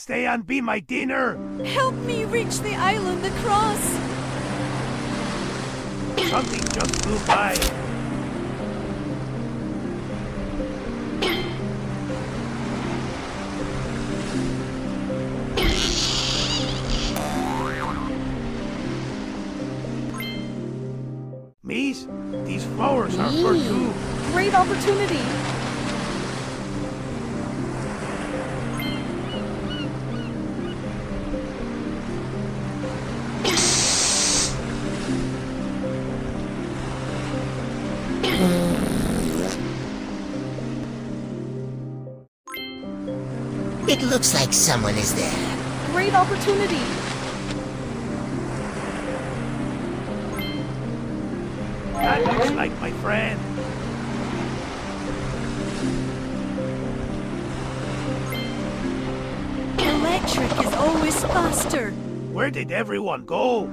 Stay and be my dinner. Help me reach the island across. Something just flew by. Miss, these flowers are for you. Great opportunity. It looks like someone is there. Great opportunity. That looks like my friend. Electric is always faster. Where did everyone go?